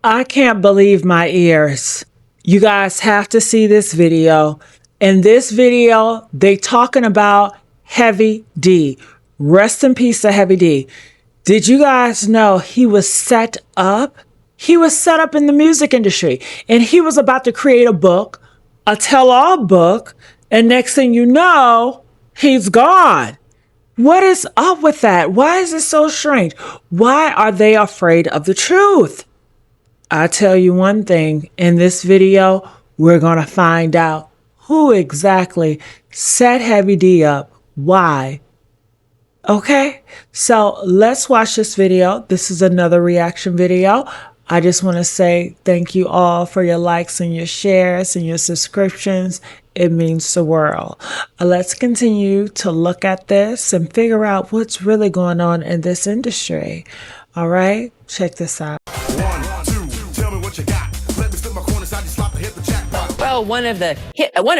I can't believe my ears. You guys have to see this video. In this video, they talking about Heavy D. Rest in peace to Heavy D. Did you guys know he was set up? He was set up in the music industry and he was about to create a book, a tell-all book, and next thing you know, he's gone. What is up with that? Why is it so strange? Why are they afraid of the truth? I tell you one thing, in this video, we're going to find out who exactly set Heavy D up, why. Okay, so let's watch this video. This is another reaction video. I just want to say thank you all for your likes and your shares and your subscriptions. It means the world. Let's continue to look at this and figure out what's really going on in this industry. All right, check this out. Well, one of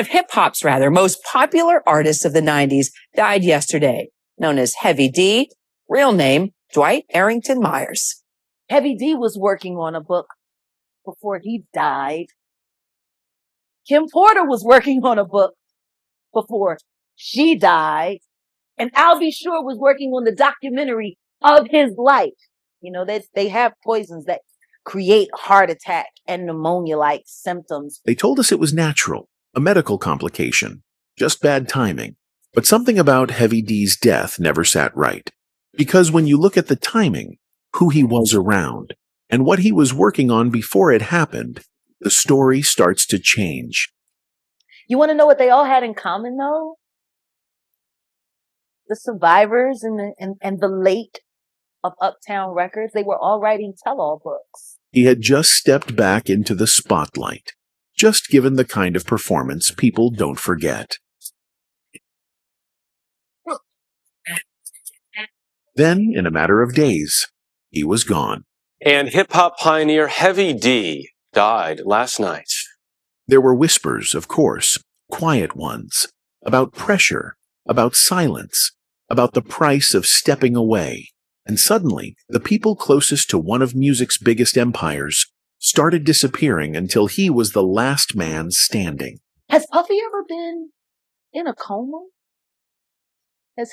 hip hop's most popular artists of the 90s died yesterday, known as Heavy D, real name Dwight Arrington Myers. Heavy D was working on a book before he died. Kim Porter was working on a book before she died. And Al B. Sure was working on the documentary of his life. You know, they have poisons that create heart attack and pneumonia-like symptoms. They told us it was natural, a medical complication, just bad timing. But something about Heavy D's death never sat right. Because when you look at the timing, who he was around, and what he was working on before it happened, the story starts to change. You want to know what they all had in common, though? The survivors and the late of Uptown Records, they were all writing tell-all books. He had just stepped back into the spotlight, just given the kind of performance people don't forget. Then, in a matter of days, he was gone. And hip-hop pioneer Heavy D died last night. There were whispers, of course, quiet ones, about pressure, about silence, about the price of stepping away. And suddenly, the people closest to one of music's biggest empires started disappearing until he was the last man standing. Has Puffy ever been in a coma? Has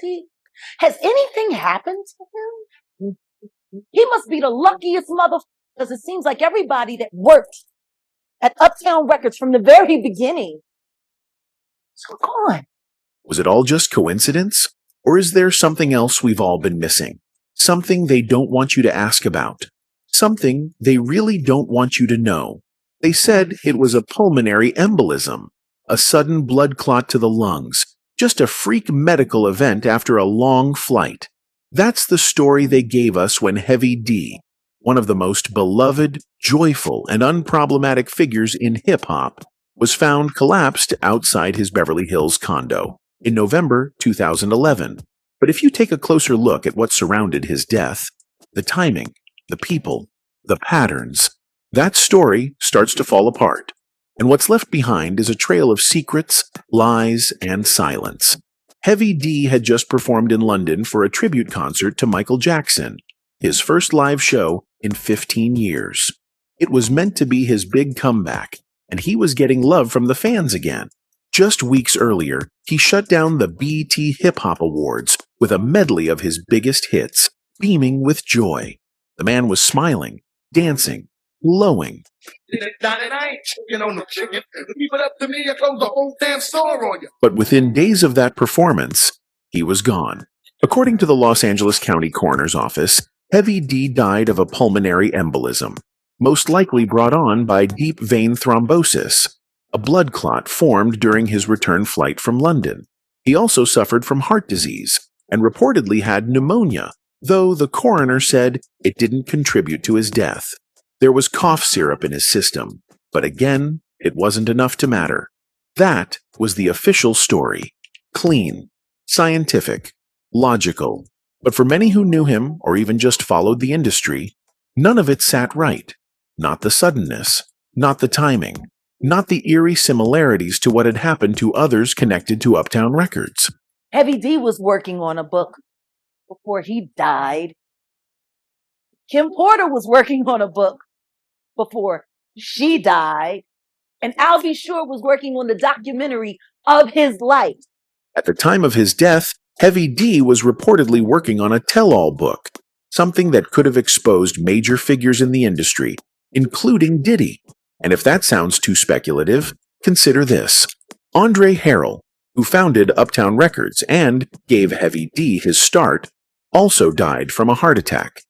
anything happened to him? He must be the luckiest motherfucker, because it seems like everybody that worked at Uptown Records from the very beginning is gone. Was it all just coincidence? Or is there something else we've all been missing? Something they don't want you to ask about. Something they really don't want you to know. They said it was a pulmonary embolism, a sudden blood clot to the lungs, just a freak medical event after a long flight. That's the story they gave us when Heavy D, one of the most beloved, joyful, and unproblematic figures in hip-hop, was found collapsed outside his Beverly Hills condo in November 2011. But if you take a closer look at what surrounded his death, the timing, the people, the patterns, that story starts to fall apart. And what's left behind is a trail of secrets, lies, and silence. Heavy D had just performed in London for a tribute concert to Michael Jackson, his first live show in 15 years. It was meant to be his big comeback, and he was getting love from the fans again. Just weeks earlier, he shut down the BET Hip Hop Awards with a medley of his biggest hits, beaming with joy. The man was smiling, dancing, glowing. But within days of that performance, he was gone. According to the Los Angeles County Coroner's Office, Heavy D died of a pulmonary embolism, most likely brought on by deep vein thrombosis, a blood clot formed during his return flight from London. He also suffered from heart disease and reportedly had pneumonia, though the coroner said it didn't contribute to his death. There was cough syrup in his system, but again, it wasn't enough to matter. That was the official story. Clean, scientific, logical. But for many who knew him or even just followed the industry, none of it sat right. Not the suddenness, not the timing, not the eerie similarities to what had happened to others connected to Uptown Records. Heavy D was working on a book before he died. Kim Porter was working on a book before she died. And Al B. Sure was working on the documentary of his life. At the time of his death, Heavy D was reportedly working on a tell-all book, something that could have exposed major figures in the industry, including Diddy. And if that sounds too speculative, consider this. Andre Harrell, who founded Uptown Records and gave Heavy D his start, also died from a heart attack.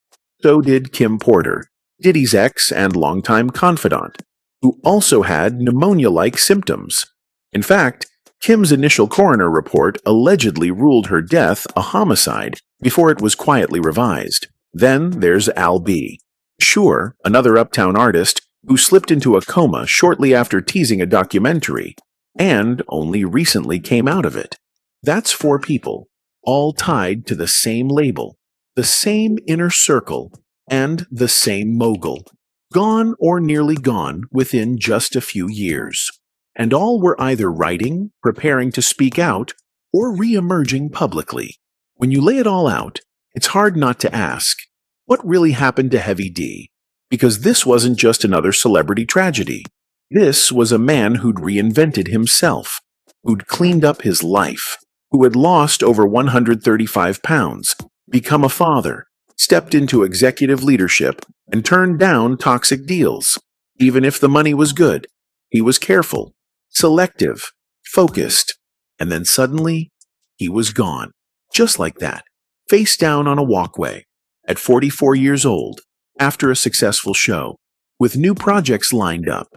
So did Kim Porter, Diddy's ex and longtime confidant, who also had pneumonia-like symptoms. In fact, Kim's initial coroner report allegedly ruled her death a homicide before it was quietly revised. Then there's Al B. Sure, another Uptown artist who slipped into a coma shortly after teasing a documentary, and only recently came out of it. That's 4 people, all tied to the same label, the same inner circle, and the same mogul, gone or nearly gone within just a few years. And all were either writing, preparing to speak out, or re-emerging publicly. When you lay it all out, it's hard not to ask, what really happened to Heavy D? Because this wasn't just another celebrity tragedy. This was a man who'd reinvented himself, who'd cleaned up his life, who had lost over 135 pounds, become a father, stepped into executive leadership, and turned down toxic deals. Even if the money was good, he was careful, selective, focused, and then suddenly, he was gone. Just like that, face down on a walkway, at 44 years old, after a successful show, with new projects lined up,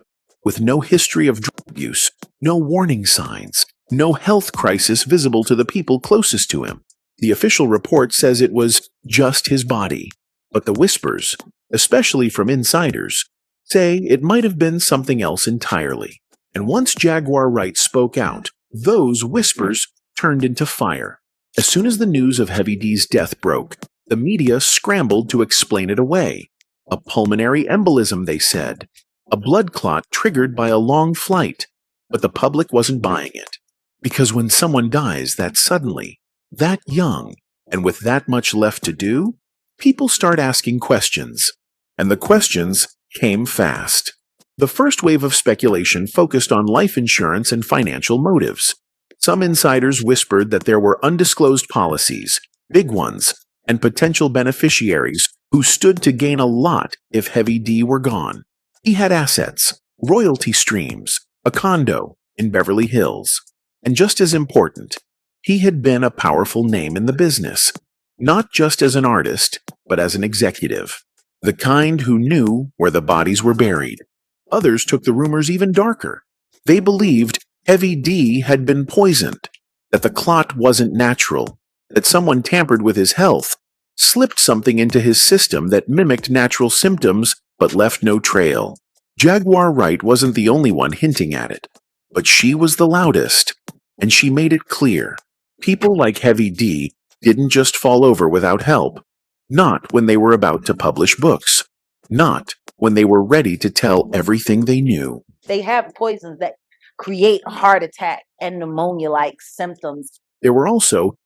with no history of drug abuse, no warning signs, no health crisis visible to the people closest to him. The official report says it was just his body, but the whispers, especially from insiders, say it might have been something else entirely. And once Jaguar Wright spoke out, those whispers turned into fire. As soon as the news of Heavy D's death broke, the media scrambled to explain it away. A pulmonary embolism, they said. A blood clot triggered by a long flight. But the public wasn't buying it. Because when someone dies that suddenly, that young, and with that much left to do, people start asking questions. And the questions came fast. The first wave of speculation focused on life insurance and financial motives. Some insiders whispered that there were undisclosed policies, big ones, and potential beneficiaries who stood to gain a lot if Heavy D were gone. He had assets, royalty streams, a condo in Beverly Hills. And just as important, he had been a powerful name in the business, not just as an artist, but as an executive. The kind who knew where the bodies were buried. Others took the rumors even darker. They believed Heavy D had been poisoned, that the clot wasn't natural, that someone tampered with his health, slipped something into his system that mimicked natural symptoms but left no trail. Jaguar Wright wasn't the only one hinting at it, but she was the loudest, and she made it clear. People like Heavy D didn't just fall over without help, not when they were about to publish books, not when they were ready to tell everything they knew. They have poisons that create heart attack and pneumonia-like symptoms. There were also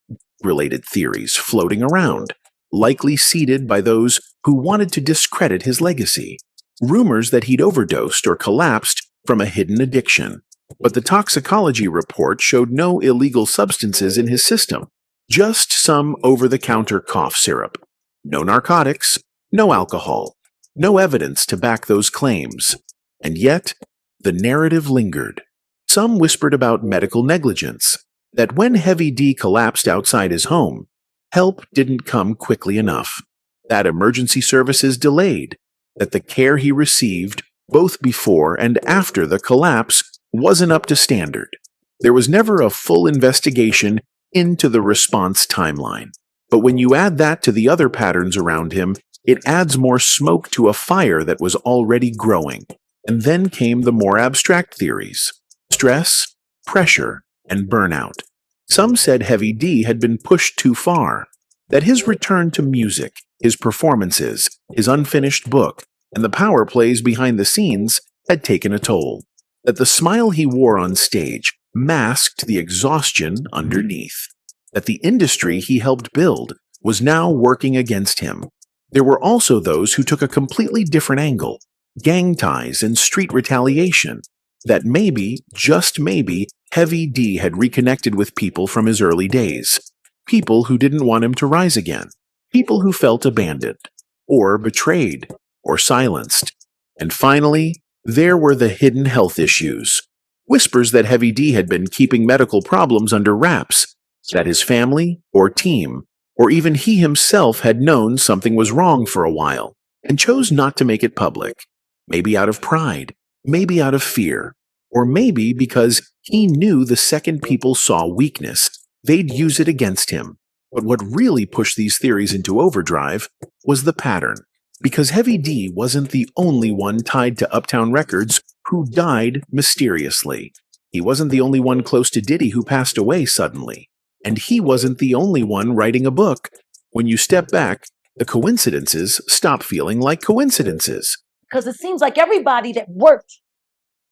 related theories floating around, likely seeded by those who wanted to discredit his legacy. Rumors that he'd overdosed or collapsed from a hidden addiction. But the toxicology report showed no illegal substances in his system, just some over-the-counter cough syrup. No narcotics, no alcohol, no evidence to back those claims. And yet, the narrative lingered. Some whispered about medical negligence, that when Heavy D collapsed outside his home, help didn't come quickly enough, that emergency services delayed, that the care he received, both before and after the collapse, wasn't up to standard. There was never a full investigation into the response timeline. But when you add that to the other patterns around him, it adds more smoke to a fire that was already growing. And then came the more abstract theories. Stress, pressure, and burnout. Some said Heavy D had been pushed too far, that his return to music, his performances, his unfinished book, and the power plays behind the scenes had taken a toll. That the smile he wore on stage masked the exhaustion underneath. That the industry he helped build was now working against him. There were also those who took a completely different angle, gang ties, and street retaliation. That maybe, just maybe, Heavy D had reconnected with people from his early days. People who didn't want him to rise again. People who felt abandoned, or betrayed, or silenced. And finally, there were the hidden health issues. Whispers that Heavy D had been keeping medical problems under wraps, that his family, or team, or even he himself had known something was wrong for a while, and chose not to make it public. Maybe out of pride, maybe out of fear, or maybe because he knew the second people saw weakness, they'd use it against him. But what really pushed these theories into overdrive was the pattern, because Heavy D wasn't the only one tied to Uptown Records who died mysteriously. He wasn't the only one close to Diddy who passed away suddenly. And he wasn't the only one writing a book. When you step back, the coincidences stop feeling like coincidences. Because it seems like everybody that worked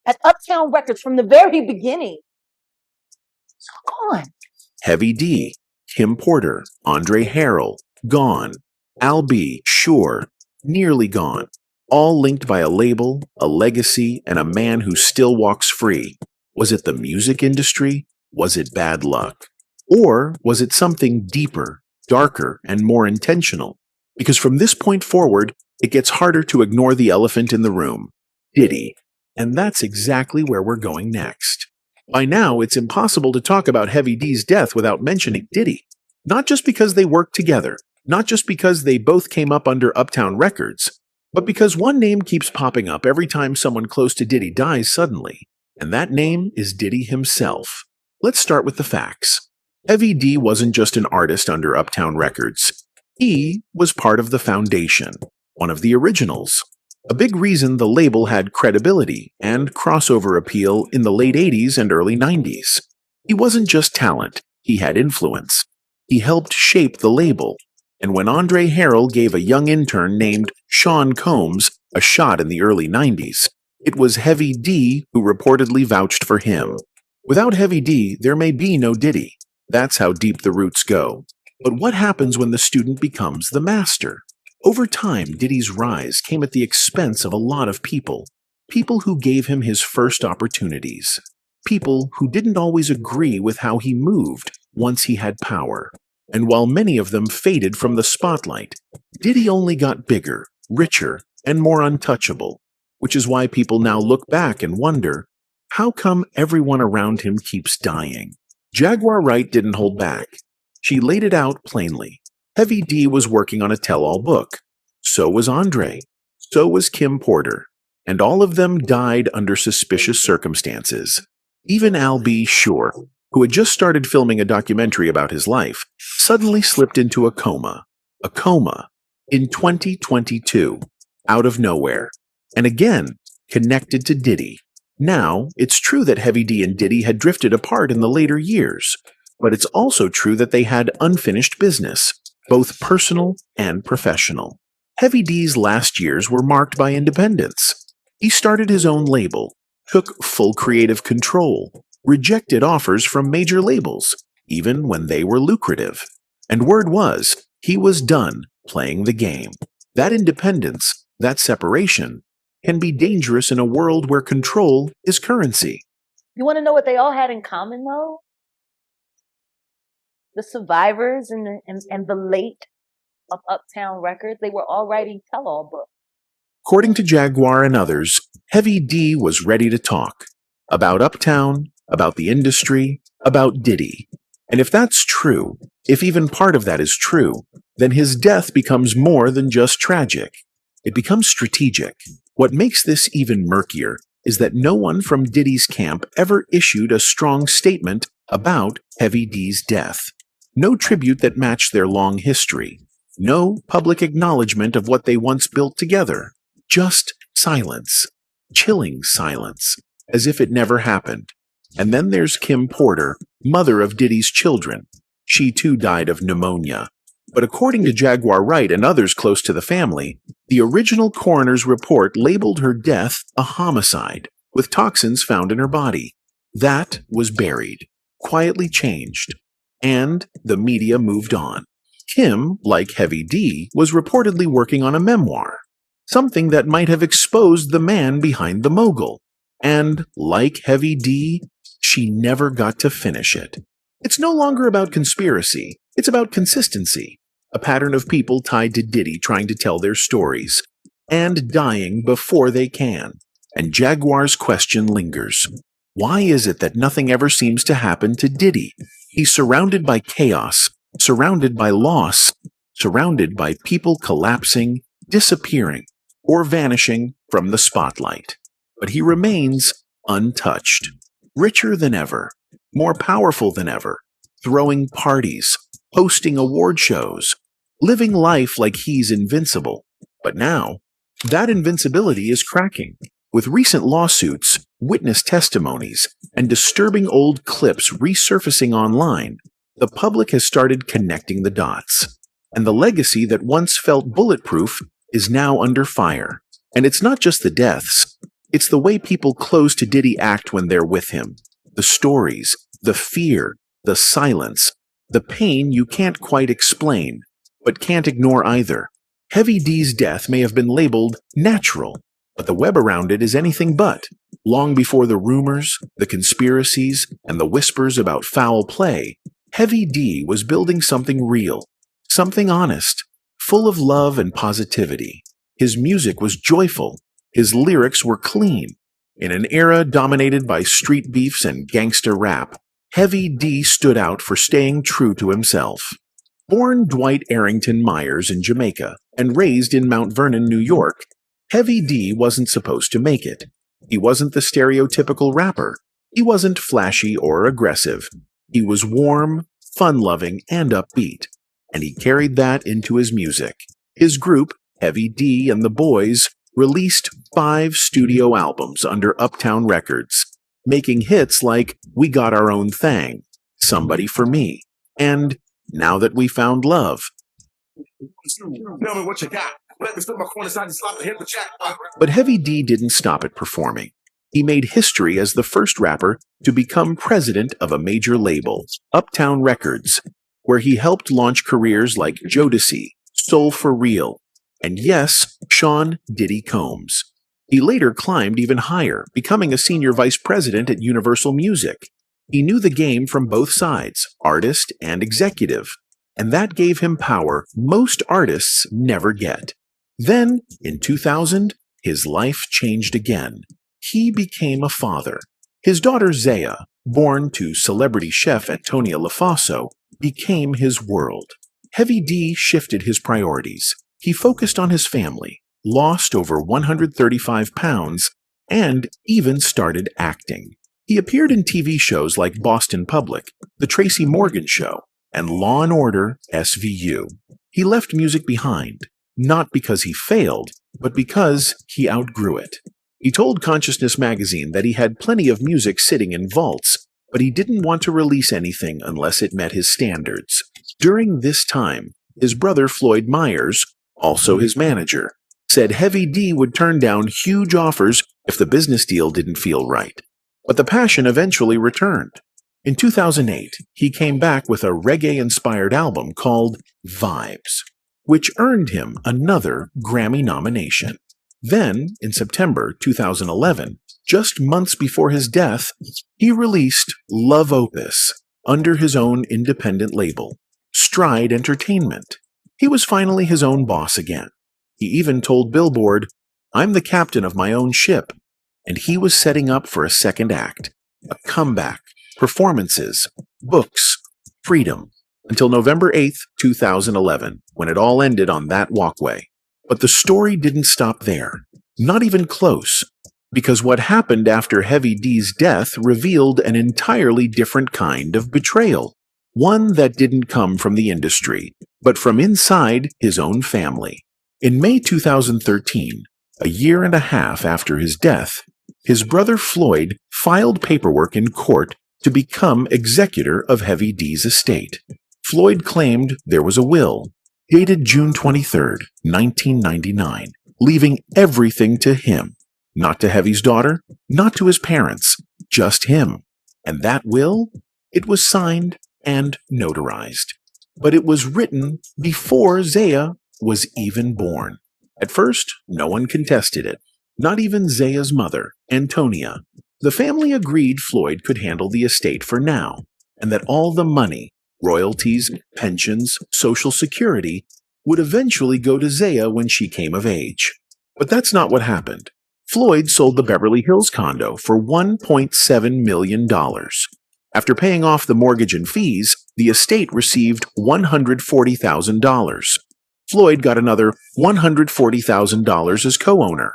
at Uptown Records from the very beginning is gone. Heavy D, Kim Porter, Andre Harrell, gone. Al B, sure, nearly gone. All linked by a label, a legacy, and a man who still walks free. Was it the music industry? Was it bad luck? Or was it something deeper, darker, and more intentional? Because from this point forward, it gets harder to ignore the elephant in the room, Diddy. And that's exactly where we're going next. By now, it's impossible to talk about Heavy D's death without mentioning Diddy. Not just because they worked together, not just because they both came up under Uptown Records, but because one name keeps popping up every time someone close to Diddy dies suddenly. And that name is Diddy himself. Let's start with the facts. Heavy D wasn't just an artist under Uptown Records. He was part of the foundation, one of the originals. A big reason the label had credibility and crossover appeal in the late 80s and early 90s. He wasn't just talent, he had influence. He helped shape the label. And when Andre Harrell gave a young intern named Sean Combs a shot in the early 90s, it was Heavy D who reportedly vouched for him. Without Heavy D, there may be no Diddy. That's how deep the roots go. But what happens when the student becomes the master? Over time, Diddy's rise came at the expense of a lot of people. People who gave him his first opportunities. People who didn't always agree with how he moved once he had power. And while many of them faded from the spotlight, Diddy only got bigger, richer, and more untouchable. Which is why people now look back and wonder, how come everyone around him keeps dying? Jaguar Wright didn't hold back. She laid it out plainly. Heavy D was working on a tell-all book. So was Andre. So was Kim Porter. And all of them died under suspicious circumstances. Even Al B. Sure, who had just started filming a documentary about his life, suddenly slipped into a coma. A coma. In 2022. Out of nowhere. And again, connected to Diddy. Now, it's true that Heavy D and Diddy had drifted apart in the later years, but it's also true that they had unfinished business, both personal and professional. Heavy D's last years were marked by independence. He started his own label, took full creative control, rejected offers from major labels, even when they were lucrative. And word was, he was done playing the game. That independence, that separation, can be dangerous in a world where control is currency. You want to know what they all had in common, though? The survivors and the late of Uptown Records, they were all writing tell-all books. According to Jaguar and others, Heavy D was ready to talk. About Uptown, about the industry, about Diddy. And if that's true, if even part of that is true, then his death becomes more than just tragic. It becomes strategic. What makes this even murkier is that no one from Diddy's camp ever issued a strong statement about Heavy D's death. No tribute that matched their long history. No public acknowledgement of what they once built together. Just silence. Chilling silence. As if it never happened. And then there's Kim Porter, mother of Diddy's children. She too died of pneumonia. But according to Jaguar Wright and others close to the family, the original coroner's report labeled her death a homicide, with toxins found in her body. That was buried, quietly changed, and the media moved on. Kim, like Heavy D, was reportedly working on a memoir. something that might have exposed the man behind the mogul. And, like Heavy D, she never got to finish it. It's no longer about conspiracy, it's about consistency, a pattern of people tied to Diddy trying to tell their stories, and dying before they can. And Jaguar's question lingers. Why is it that nothing ever seems to happen to Diddy? He's surrounded by chaos, surrounded by loss, surrounded by people collapsing, disappearing, or vanishing from the spotlight. But he remains untouched, richer than ever, more powerful than ever, throwing parties, hosting award shows, living life like he's invincible. But now, that invincibility is cracking. With recent lawsuits, witness testimonies, and disturbing old clips resurfacing online, the public has started connecting the dots. And the legacy that once felt bulletproof is now under fire. And it's not just the deaths. It's the way people close to Diddy act when they're with him. The stories, the fear, the silence, the pain you can't quite explain, but can't ignore either. Heavy D's death may have been labeled natural, but the web around it is anything but. Long before the rumors, the conspiracies, and the whispers about foul play, Heavy D was building something real, something honest, full of love and positivity. His music was joyful. His lyrics were clean. In an era dominated by street beefs and gangster rap, Heavy D stood out for staying true to himself. Born Dwight Arrington Myers in Jamaica and raised in Mount Vernon, New York, Heavy D wasn't supposed to make it. He wasn't the stereotypical rapper. He wasn't flashy or aggressive. He was warm, fun-loving, and upbeat. And he carried that into his music. His group, Heavy D and the Boys, released 5 studio albums under Uptown Records, making hits like We Got Our Own Thing, Somebody for Me, and Now That We Found Love. But Heavy D didn't stop at performing. He made history as the first rapper to become president of a major label, Uptown Records, where he helped launch careers like Jodeci, Soul for Real, and yes, Sean Diddy Combs. He later climbed even higher, becoming a senior vice president at Universal Music. He knew the game from both sides, artist and executive, and that gave him power most artists never get. Then, in 2000, his life changed again. He became a father. His daughter Zaya, born to celebrity chef Antonia LaFaso, became his world. Heavy D shifted his priorities. He focused on his family, lost over 135 pounds, and even started acting. He appeared in TV shows like Boston Public, The Tracy Morgan Show, and Law & Order SVU. He left music behind, not because he failed, but because he outgrew it. He told Consciousness magazine that he had plenty of music sitting in vaults, but he didn't want to release anything unless it met his standards. During this time, his brother Floyd Myers, also his manager, said Heavy D would turn down huge offers if the business deal didn't feel right. But the passion eventually returned. In 2008, he came back with a reggae-inspired album called Vibes, which earned him another Grammy nomination. Then, in September 2011, just months before his death, he released Love Opus under his own independent label, Stride Entertainment. He was finally his own boss again. He even told Billboard, "I'm the captain of my own ship," and he was setting up for a second act, a comeback, performances, books, freedom, until November 8th, 2011, when it all ended on that walkway. But the story didn't stop there, not even close, because what happened after Heavy D's death revealed an entirely different kind of betrayal, one that didn't come from the industry, but from inside his own family. In May 2013, a year and a half after his death, his brother Floyd filed paperwork in court to become executor of Heavy D's estate. Floyd claimed there was a will, dated June 23, 1999, leaving everything to him. Not to Heavy's daughter, not to his parents, just him. And that will? It was signed and notarized. But it was written before Zaya was even born. At first, no one contested it, not even Zaya's mother, Antonia. The family agreed Floyd could handle the estate for now, and that all the money, royalties, pensions, social security, would eventually go to Zaya when she came of age. But that's not what happened. Floyd sold the Beverly Hills condo for $1.7 million. After paying off the mortgage and fees, the estate received $140,000. Floyd got another $140,000 as co-owner.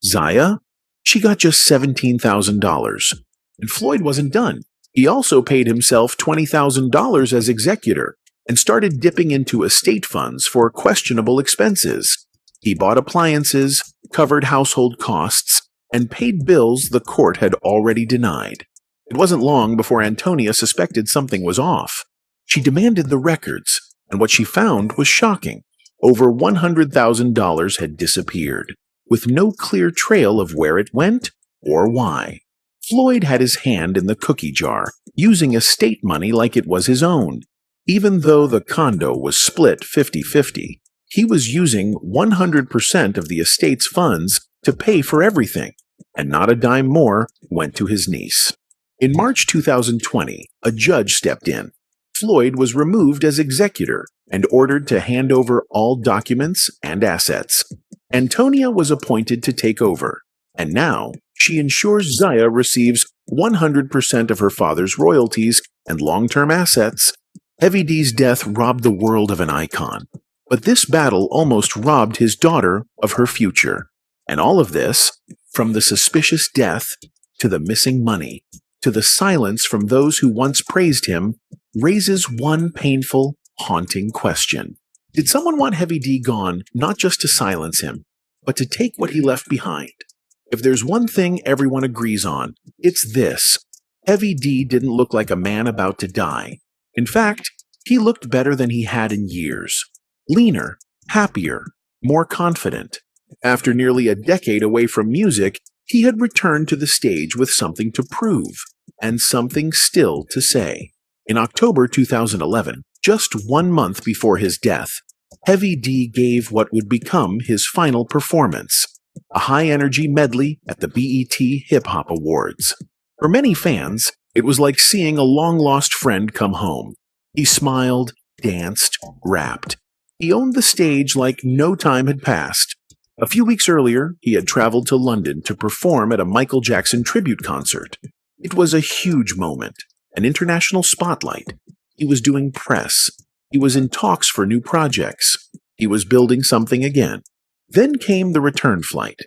Zaya? She got just $17,000. And Floyd wasn't done. He also paid himself $20,000 as executor and started dipping into estate funds for questionable expenses. He bought appliances, covered household costs, and paid bills the court had already denied. It wasn't long before Antonia suspected something was off. She demanded the records, and what she found was shocking. Over $100,000 had disappeared, with no clear trail of where it went or why. Floyd had his hand in the cookie jar, using estate money like it was his own. Even though the condo was split 50-50, he was using 100% of the estate's funds to pay for everything, and not a dime more went to his niece. In March 2020, a judge stepped in. Floyd was removed as executor and ordered to hand over all documents and assets. Antonia was appointed to take over, and now she ensures Zaya receives 100% of her father's royalties and long-term assets. Heavy D's death robbed the world of an icon, but this battle almost robbed his daughter of her future. And all of this, from the suspicious death to the missing money, to the silence from those who once praised him, raises one painful, haunting question. Did someone want Heavy D gone not just to silence him, but to take what he left behind? If there's one thing everyone agrees on, it's this. Heavy D didn't look like a man about to die. In fact, he looked better than he had in years. Leaner, happier, more confident. After nearly a decade away from music, he had returned to the stage with something to prove, and something still to say. In October 2011, just 1 month before his death, Heavy D gave what would become his final performance, a high-energy medley at the BET Hip Hop Awards. For many fans, it was like seeing a long-lost friend come home. He smiled, danced, rapped. He owned the stage like no time had passed. A few weeks earlier, he had traveled to London to perform at a Michael Jackson tribute concert. It was a huge moment, an international spotlight. He was doing press. He was in talks for new projects. He was building something again. Then came the return flight.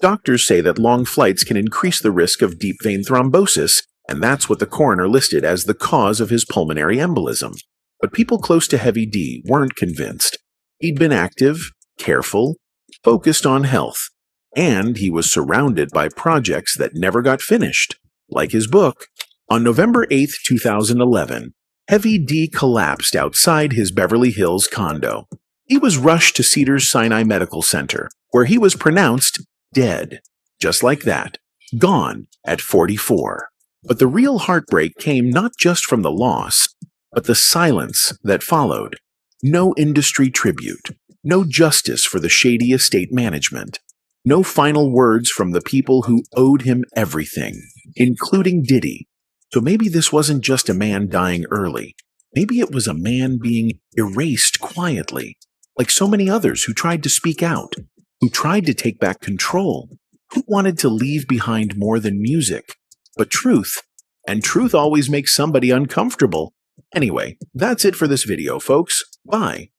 Doctors say that long flights can increase the risk of deep vein thrombosis, and that's what the coroner listed as the cause of his pulmonary embolism. But people close to Heavy D weren't convinced. He'd been active, careful, focused on health, and he was surrounded by projects that never got finished, like his book. On November 8, 2011, Heavy D collapsed outside his Beverly Hills condo. He was rushed to Cedars-Sinai Medical Center, where he was pronounced dead. Just like that. Gone at 44. But the real heartbreak came not just from the loss, but the silence that followed. No industry tribute. No justice for the shady estate management. No final words from the people who owed him everything, including Diddy. So maybe this wasn't just a man dying early. Maybe it was a man being erased quietly, like so many others who tried to speak out, who tried to take back control, who wanted to leave behind more than music, but truth. And truth always makes somebody uncomfortable. Anyway, that's it for this video, folks. Bye.